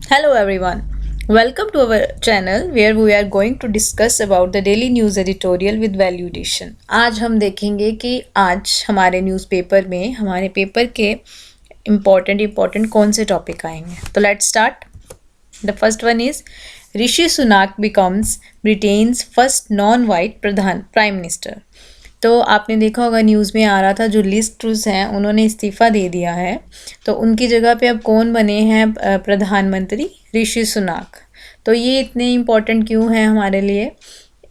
Hello everyone. Welcome to our channel where we are going to discuss about the daily news editorial with value addition. आज हम देखेंगे कि आज हमारे newspaper में हमारे पेपर के इम्पोर्टेंट कौन से टॉपिक आएंगे. तो let's start. The first one is Rishi Sunak becomes Britain's first non white Pradhan prime minister. तो आपने देखा होगा न्यूज़ में आ रहा था जो लिज ट्रूस हैं उन्होंने इस्तीफ़ा दे दिया है. तो उनकी जगह पे अब कौन बने हैं प्रधानमंत्री? ऋषि सुनाक. तो ये इतने इम्पोर्टेंट क्यों हैं हमारे लिए?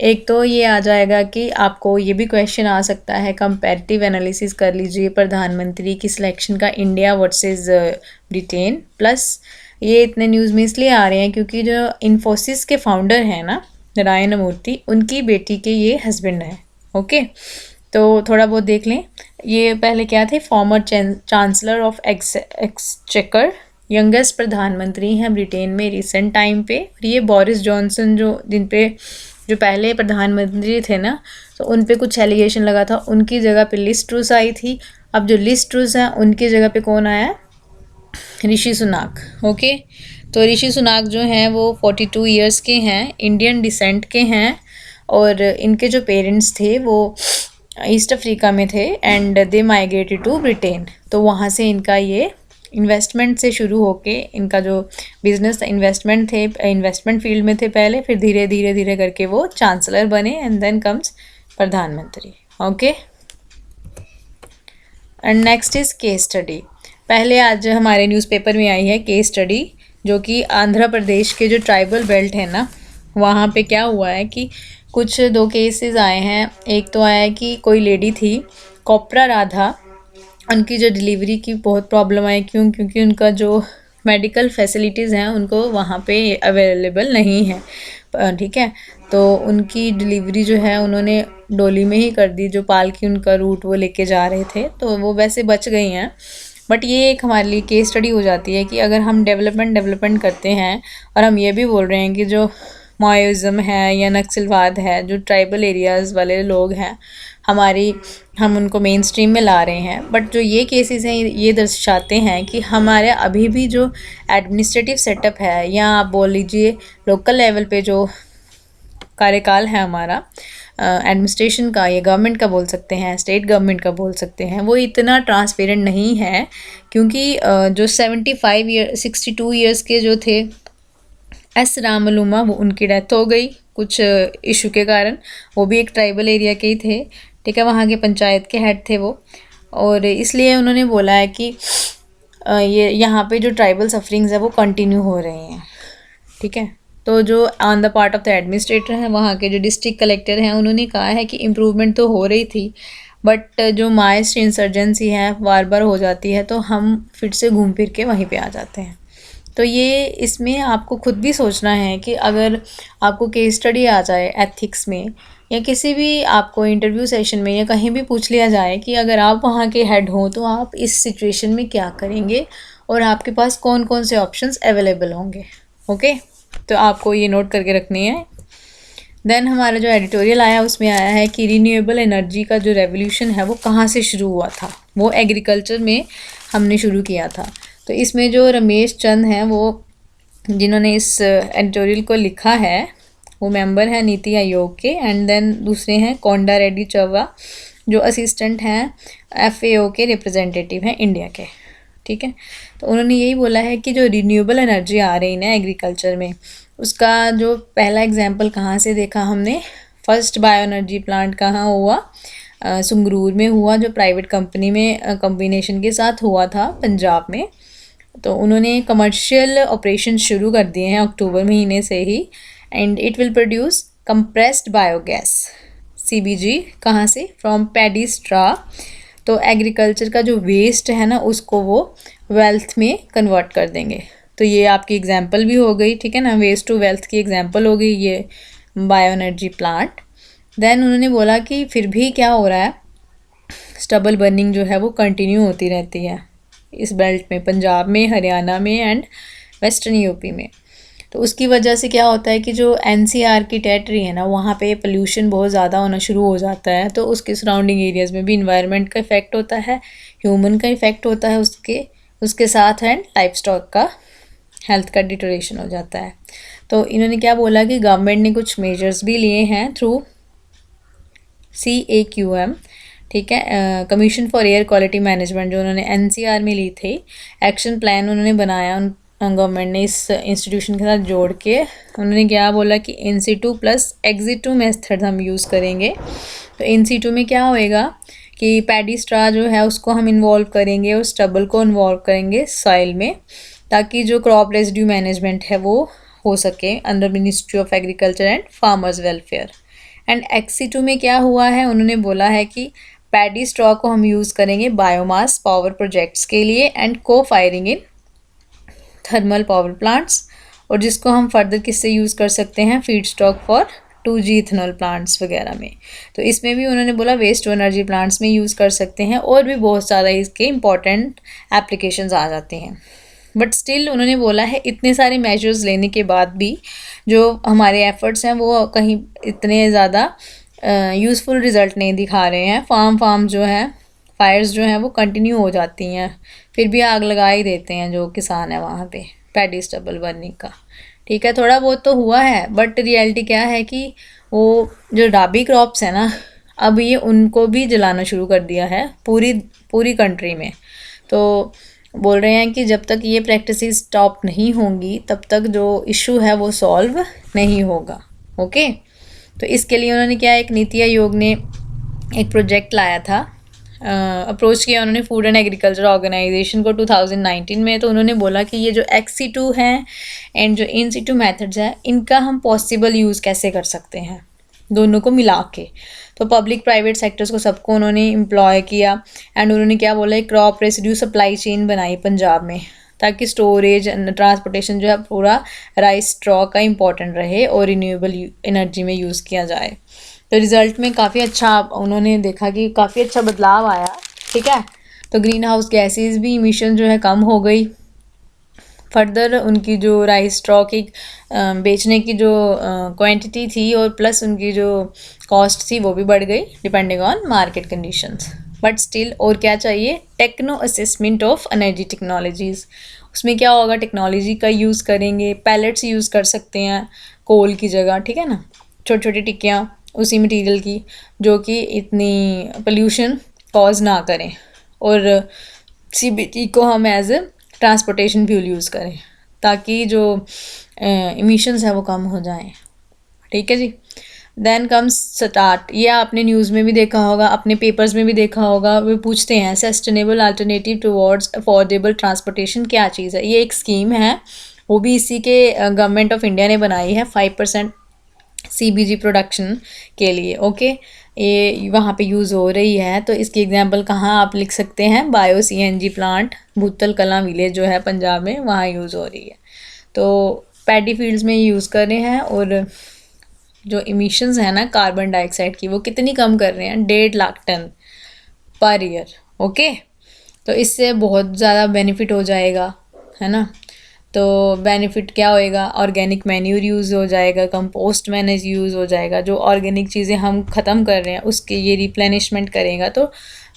एक तो ये आ जाएगा कि आपको ये भी क्वेश्चन आ सकता है, कंपैरेटिव एनालिसिस कर लीजिए प्रधानमंत्री की सिलेक्शन का इंडिया वर्सेस ब्रिटेन. प्लस ये इतने न्यूज़ में इसलिए आ रहे हैं क्योंकि जो इन्फोसिस के फाउंडर हैं ना नारायण मूर्ति, उनकी बेटी के ये हस्बैंड हैं. ओके, तो थोड़ा बहुत देख लें. ये पहले क्या थे? Farmer chancellor of exchequer, youngest प्रधानमंत्री हैं ब्रिटेन में रिसेंट टाइम पे. और ये बोरिस जॉनसन जो पहले प्रधानमंत्री थे ना, तो उन पे कुछ एलिगेशन लगा था, उनकी जगह पे लिज ट्रूस आई थी. अब जो लिज ट्रूस हैं उनकी जगह पे कौन आया? ऋषि सुनाक. ओके, तो ऋषि सुनाक जो हैं वो 42 ईयर्स के हैं, इंडियन डिसेंट के हैं. और इनके जो पेरेंट्स थे वो ईस्ट अफ्रीका में थे and they migrated to Britain. तो वहाँ से इनका ये इन्वेस्टमेंट से शुरू होके इनका जो बिजनेस इन्वेस्टमेंट फील्ड में थे पहले, फिर धीरे धीरे करके वो चांसलर बने एंड देन कम्स प्रधानमंत्री. Okay, and next is case study. पहले आज हमारे न्यूज़पेपर में आई है केस स्टडी, जो कि आंध्र प्रदेश के जो ट्राइबल बेल्ट है ना, वहाँ पे क्या हुआ है कि कुछ दो केसेस आए हैं. एक तो आया है कि कोई लेडी थी कोपरा राधा, उनकी जो डिलीवरी की बहुत प्रॉब्लम आई. क्योंकि उनका जो मेडिकल फैसिलिटीज़ हैं उनको वहाँ पे अवेलेबल नहीं है. ठीक है, तो उनकी डिलीवरी जो है उन्होंने डोली में ही कर दी. जो पालकी उनका रूट वो लेके जा रहे थे, तो वो वैसे बच गई हैं. बट ये एक हमारे लिए केस स्टडी हो जाती है कि अगर हम डेवलपमेंट करते हैं और हम ये भी बोल रहे हैं कि जो माओइज़्म है या नक्सलवाद है, जो ट्राइबल एरियाज़ वाले लोग हैं हम उनको मेन स्ट्रीम में ला रहे हैं. बट जो ये केसेस हैं ये दर्शाते हैं कि हमारे अभी भी जो एडमिनिस्ट्रेटिव सेटअप है, या आप बोल लीजिए लोकल लेवल पे जो कार्यकाल है हमारा एडमिनिस्ट्रेशन का, ये गवर्नमेंट का बोल सकते हैं, स्टेट गवर्नमेंट का बोल सकते हैं, वो इतना ट्रांसपेरेंट नहीं है. क्योंकि जो 62 ईयर्स के जो थे एस रामलुमा, वो उनकी डेथ हो गई कुछ इशू के कारण. वो भी एक ट्राइबल एरिया के ही थे. ठीक है, वहाँ के पंचायत के हेड थे वो. और इसलिए उन्होंने बोला है कि ये यहाँ पे जो ट्राइबल सफरिंग्स है वो कंटिन्यू हो रही हैं. ठीक है, तो जो on the part of the administrator हैं, वहाँ के जो डिस्ट्रिक्ट कलेक्टर हैं, उन्होंने कहा है कि इम्प्रूवमेंट तो हो रही थी, बट जो माइस इंसर्जेंसी है बार बार हो जाती है, तो हम फिर से घूम फिर के वहीं पे आ जाते हैं. तो ये इसमें आपको खुद भी सोचना है कि अगर आपको केस स्टडी आ जाए एथिक्स में, या किसी भी आपको इंटरव्यू सेशन में या कहीं भी पूछ लिया जाए कि अगर आप वहाँ के हेड हों तो आप इस सिचुएशन में क्या करेंगे और आपके पास कौन कौन से ऑप्शंस अवेलेबल होंगे. ओके, तो आपको ये नोट करके रखनी है. देन हमारा जो एडिटोरियल आया उसमें आया है कि रिन्यूएबल एनर्जी का जो रेवोल्यूशन है वो कहाँ से शुरू हुआ था. वो एग्रीकल्चर में हमने शुरू किया था. तो इसमें जो रमेश चंद हैं, वो जिन्होंने इस एडिटोरियल को लिखा है, वो मेंबर हैं नीति आयोग के. एंड देन दूसरे हैं कोंडा रेड्डी चौवा, जो असिस्टेंट हैं FAO के रिप्रेजेंटेटिव हैं इंडिया के. ठीक है, तो उन्होंने यही बोला है कि जो रिन्यूएबल एनर्जी आ रही है ना एग्रीकल्चर में, उसका जो पहला एग्जाम्पल कहाँ से देखा हमने, फर्स्ट बायो एनर्जी प्लांट कहाँ हुआ? संगरूर में हुआ, जो प्राइवेट कंपनी में कॉम्बिनेशन के साथ हुआ था पंजाब में. तो उन्होंने कमर्शियल ऑपरेशन शुरू कर दिए हैं अक्टूबर महीने से ही. And it will produce compressed biogas CBG. कहाँ से? From paddy straw. तो एग्रीकल्चर का जो वेस्ट है ना उसको वो वेल्थ में कन्वर्ट कर देंगे. तो ये आपकी एग्जांपल भी हो गई. ठीक है ना, वेस्ट टू वेल्थ की एग्जांपल हो गई ये बायो एनर्जी प्लांट. देन उन्होंने बोला कि फिर भी क्या हो रहा है, स्टबल बर्निंग जो है वो कंटिन्यू होती रहती है इस बेल्ट में, पंजाब में, हरियाणा में एंड वेस्टर्न यूपी में. तो उसकी वजह से क्या होता है कि जो NCR की टेरिटरी है ना, वहाँ पे पोल्यूशन बहुत ज़्यादा होना शुरू हो जाता है. तो उसके सराउंडिंग एरियाज़ में भी इन्वायरमेंट का इफ़ेक्ट होता है, ह्यूमन का इफ़ेक्ट होता है उसके साथ एंड लाइफ स्टॉक का हेल्थ का डिटोरेशन हो जाता है। तो इन्होंने क्या बोला कि गवर्नमेंट ने कुछ मेजर्स भी लिए हैं थ्रू CAQM, ठीक है, commission for air quality management, जो उन्होंने NCR में ली थी। एक्शन प्लान उन्होंने बनाया उन गवर्नमेंट ने इस इंस्टीट्यूशन के साथ जोड़ के। उन्होंने क्या बोला कि in situ plus ex-situ method हम यूज़ करेंगे। तो in situ में क्या होएगा कि पैडी स्ट्रा जो है उसको हम इन्वॉल्व करेंगे और स्टबल को इन्वॉल्व करेंगे सॉइल में, ताकि जो क्रॉप रेजिड्यू मैनेजमेंट है वो हो सके under ministry of agriculture and farmers welfare. And ex-situ में क्या हुआ है, उन्होंने बोला है कि पैडी स्ट्रॉ को हम यूज़ करेंगे बायोमास पावर प्रोजेक्ट्स के लिए एंड को firing in thermal power plants, और जिसको हम फर्दर किससे यूज़ कर सकते हैं, feed stock for 2G ethanol plants वगैरह में। तो इसमें भी उन्होंने बोला वेस्ट टू एनर्जी प्लांट्स में यूज़ कर सकते हैं, और भी बहुत ज़्यादा इसके इंपॉर्टेंट एप्लीकेशंस आ जाते हैं। बट स्टिल उन्होंने बोला है इतने सारे मेजर्स लेने के बाद भी जो हमारे एफर्ट्स हैं वो कहीं इतने ज़्यादा यूज़फुल रिज़ल्ट नहीं दिखा रहे हैं। फार्म जो है फायर्स जो हैं वो कंटिन्यू हो जाती हैं, फिर भी आग लगा ही देते हैं जो किसान है वहाँ पे पैडी स्टबल बर्निंग का। ठीक है, थोड़ा बहुत तो हुआ है, बट रियलिटी क्या है कि वो जो राबी क्रॉप्स है ना, अब ये उनको भी जलाना शुरू कर दिया है पूरी कंट्री में। तो बोल रहे हैं कि जब तक ये प्रैक्टिसेस स्टॉप नहीं होंगी तब तक जो इशू है वो सॉल्व नहीं होगा। ओके, तो इसके लिए उन्होंने क्या, एक नीति आयोग ने एक प्रोजेक्ट लाया था, अप्रोच किया उन्होंने फूड एंड एग्रीकल्चर ऑर्गेनाइजेशन को 2019 में। तो उन्होंने बोला कि ये जो ex-situ हैं एंड जो in situ मेथड्स हैं इनका हम पॉसिबल यूज़ कैसे कर सकते हैं, दोनों को मिला के। तो पब्लिक प्राइवेट सेक्टर्स को सबको उन्होंने एम्प्लॉय किया एंड उन्होंने क्या बोला, एक क्रॉप रेसिड्यू सप्लाई चेन बनाई पंजाब में, ताकि स्टोरेज एंड ट्रांसपोर्टेशन जो है पूरा राइस स्ट्रॉ का इंपॉर्टेंट रहे और रिन्यूएबल एनर्जी में यूज़ किया जाए। तो रिज़ल्ट में काफ़ी अच्छा उन्होंने देखा कि काफ़ी अच्छा बदलाव आया। ठीक है, तो ग्रीन हाउस गैसेज भी इमिशन जो है कम हो गई। फर्दर उनकी जो राइस स्ट्रॉ की बेचने की जो क्वांटिटी थी और प्लस उनकी जो कॉस्ट थी वो भी बढ़ गई depending on market conditions. But still और क्या चाहिए, techno assessment of energy technologies. उसमें क्या होगा, टेक्नोलॉजी का यूज़ करेंगे, पैलेट्स यूज़ कर सकते हैं कोल की जगह, ठीक है ना, छोटी छोटी टिक्कियाँ उसी मटेरियल की जो कि इतनी पोल्यूशन कॉज ना करें, और CBT को हम as a transportation fuel use करें ताकि जो इमिशंस है वो कम हो जाएं। ठीक है जी। देन कम्स स्टार्ट, ये आपने न्यूज़ में भी देखा होगा, अपने पेपर्स में भी देखा होगा, वो पूछते हैं sustainable alternative towards affordable transportation क्या चीज़ है। ये एक स्कीम है, वो भी इसी के गवर्नमेंट ऑफ इंडिया ने बनाई है 5% CBG प्रोडक्शन के लिए। ओके, ये वहाँ पे यूज़ हो रही है। तो इसकी एग्जांपल कहाँ आप लिख सकते हैं, बायो CNG प्लांट भूतल कलां विलेज जो है पंजाब में, वहाँ यूज़ हो रही है। तो पैडी फील्ड्स में यूज़ कर रहे हैं, और जो इमिशंस हैं ना कार्बन डाइऑक्साइड की, वो कितनी कम कर रहे हैं, 1.5 lakh tonne per year. Okay, तो इससे बहुत ज़्यादा बेनिफिट हो जाएगा, है ना। तो बेनिफिट क्या होएगा, ऑर्गेनिक मैन्यूर यूज़ हो जाएगा, कंपोस्ट मैनेज यूज़ हो जाएगा, जो ऑर्गेनिक चीज़ें हम ख़त्म कर रहे हैं उसके ये रिप्लेनिशमेंट करेगा। तो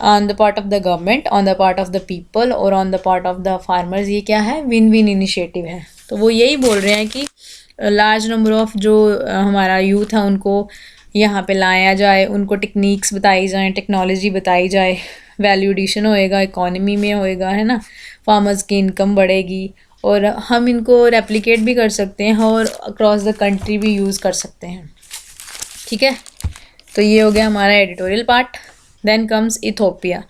on the part of the government, on the part of the people और on the part of the farmers, ये क्या है, विन विन इनिशिएटिव है। तो वो यही बोल रहे हैं कि लार्ज नंबर ऑफ जो हमारा यूथ है उनको यहाँ पे लाया जाए, उनको टेक्निक्स बताई जाएँ, टेक्नोलॉजी बताई जाए, वैल्यू एडिशन होएगा, इकोनॉमी में होएगा, है ना, फार्मर्स की इनकम बढ़ेगी, और हम इनको रेप्लिकेट भी कर सकते हैं और अक्रॉस द कंट्री भी यूज़ कर सकते हैं। ठीक है, तो ये हो गया हमारा editorial part. Then comes Ethiopia.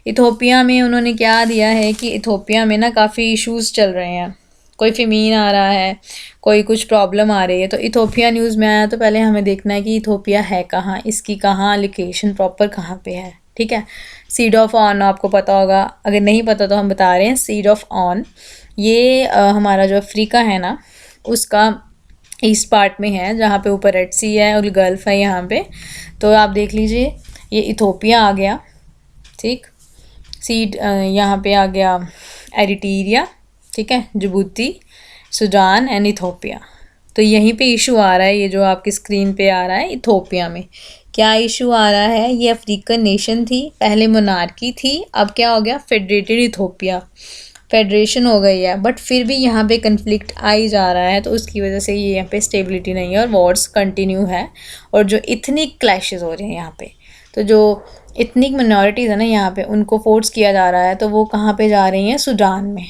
Ethiopia में उन्होंने क्या दिया है कि इथोपिया में ना काफ़ी इश्यूज़ चल रहे हैं, कोई फेमीन आ रहा है, कोई कुछ प्रॉब्लम आ रही है। तो इथोपिया न्यूज़ में आया, तो पहले हमें देखना है कि इथोपिया है कहाँ, इसकी कहाँ लोकेशन प्रॉपर कहाँ पे है। ठीक है, सीड ऑफ ऑन आपको पता होगा, अगर नहीं पता तो हम बता रहे हैं। सीड ऑफ ऑन ये हमारा जो अफ्रीका है ना उसका ईस्ट पार्ट में है, जहाँ पे ऊपर रेड सी है और गल्फ़ है यहाँ पे। तो आप देख लीजिए ये इथोपिया आ गया, ठीक, सीड यहाँ पे आ गया एरिट्रिया, ठीक है, जिबूती, सूडान एंड इथोपिया। तो यहीं पे इशू आ रहा है, ये जो आपकी स्क्रीन पे आ रहा है, इथोपिया में क्या इशू आ रहा है। ये अफ्रीकन नेशन थी, पहले मोनार्की थी, अब क्या हो गया, फेडरेटेड इथोपिया। फेडरेशन हो गई है, बट फिर भी यहाँ पे कन्फ्लिक्ट आ ही जा रहा है, तो उसकी वजह से ये यहाँ पे स्टेबिलिटी नहीं है और वॉर्स कंटिन्यू है। और जो इथनिक क्लैशेस हो रहे हैं यहाँ पे, तो जो इथनिक मिनॉरिटीज़ है ना यहाँ पे, उनको फोर्स किया जा रहा है, तो वो कहाँ पे जा रही हैं? सूडान में।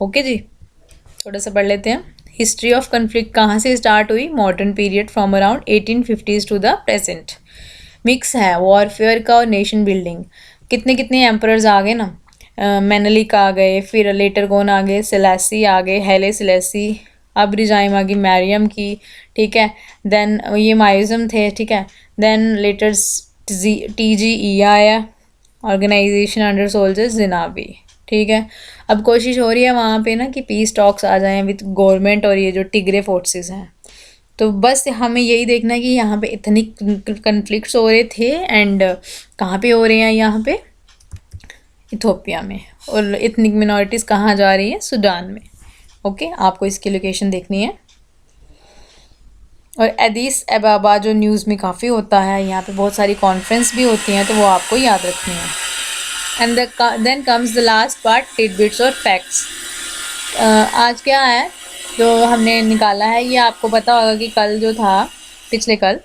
ओके जी, थोड़ा सा पढ़ लेते हैं। हिस्ट्री ऑफ कन्फ्लिक्ट कहाँ से स्टार्ट हुई? Modern period from around 1850s to the present. Mix है वॉरफेयर का और नेशन बिल्डिंग। कितने कितने एम्परर्स आ गए ना, मेनेलिक आ गए, फिर लेटर कौन आ गए? सेलेसी आ गए, हैले सेलेसी, अब रिजाइम आ गई मैरियम की, ठीक है। देन ये माइज़म थे, ठीक है। देन लेटर TGE आया, ऑर्गेनाइजेशन अंडर सोल्जर्स जिनाबी, ठीक है। अब कोशिश हो रही है वहाँ पे ना कि पीस टॉक्स आ जाएं विद गवर्नमेंट और ये जो टिग्रे फोर्सेस हैं। तो बस हमें यही देखना है कि यहाँ पे इतनी कन्फ्लिक्ट्स हो रहे थे, एंड कहाँ पे हो रहे हैं? यहाँ पे इथोपिया में। और इथनिक मिनॉरिटीज़ कहाँ जा रही हैं? सूडान में। ओके, आपको इसकी लोकेशन देखनी है। और एडिस अबाबा जो न्यूज़ में काफ़ी होता है, यहाँ पे बहुत सारी कॉन्फ्रेंस भी होती हैं, तो वो आपको याद रखनी है। And then comes the last part, tidbits और फैक्ट्स। आज क्या है जो हमने निकाला है, ये आपको पता होगा कि कल जो था, पिछले कल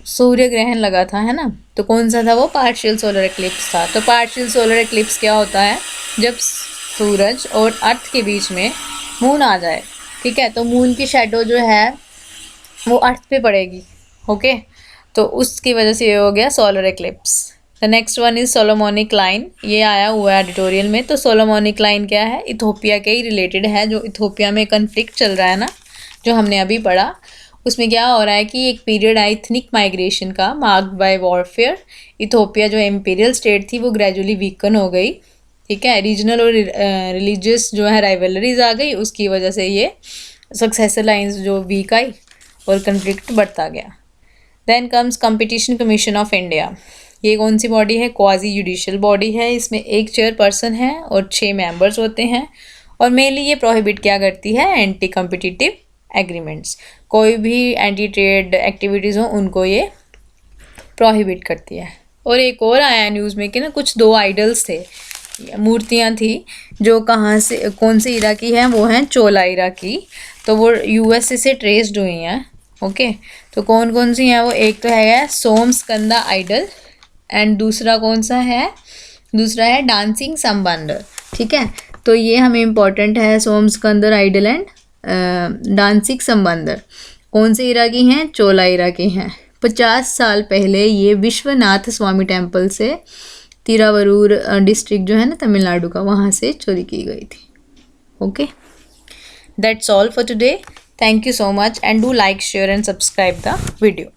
सूर्य ग्रहण लगा था, है ना। तो कौन सा था वो? पार्शियल सोलर एक्लिप्स था। तो पार्शियल सोलर एक्लिप्स क्या होता है? जब सूरज और अर्थ के बीच में मून आ जाए, ठीक है, तो मून की शेडो जो है वो अर्थ पे पड़ेगी। ओके, तो उसकी वजह से ये हो गया solar eclipse. The next one is solomonic line, ये आया हुआ है एडिटोरियल में। तो सोलोमोनिक लाइन क्या है? इथोपिया के ही रिलेटेड है। जो इथोपिया में कन्फ्लिक्ट चल रहा है ना, जो हमने अभी पढ़ा, उसमें क्या हो रहा है कि एक पीरियड है इथनिक माइग्रेशन का, मार्क्ड बाय वॉरफेयर। इथोपिया जो एम्पीरियल स्टेट थी वो ग्रेजुअली वीकन हो गई, ठीक है। रीजनल और रिलीजियस जो है राइवलरीज आ गई, उसकी वजह से ये सक्सेसर लाइन्स जो वीक आई और कन्फ्लिक्ट बढ़ता गया। Then comes Competition Commission of India. ये कौन सी बॉडी है? क्वाजी जुडिशियल बॉडी है। इसमें एक चेयरपर्सन है और 6 मेंबर्स होते हैं। और मेनली ये प्रोहिबिट क्या करती है? Anti competitive agreements. कोई भी एंटी ट्रेड एक्टिविटीज़ हो उनको ये प्रोहिबिट करती है। और एक और आया न्यूज़ में कि ना कुछ 2 आइडल्स थे, मूर्तियाँ थी, जो कहाँ से, कौन से इरा की है? वो हैं चोला इरा की। तो वो USA से ट्रेस्ड हुई हैं। ओके, तो कौन कौन सी हैं वो? एक तो है सोम स्कंदा आइडल, एंड दूसरा कौन सा है? दूसरा है डांसिंग संबंदर, ठीक है। तो ये हमें इम्पॉर्टेंट है, सोम Iskander idol and dancing Sambandar. कौन से इरा की हैं? चोला इरा की हैं। 50 साल पहले ये विश्वनाथ स्वामी टेम्पल से तिरावरूर डिस्ट्रिक्ट जो है ना तमिलनाडु का, वहाँ से चोरी की गई थी। Okay, that's all for today. Thank you so much, and do like, share and subscribe the video.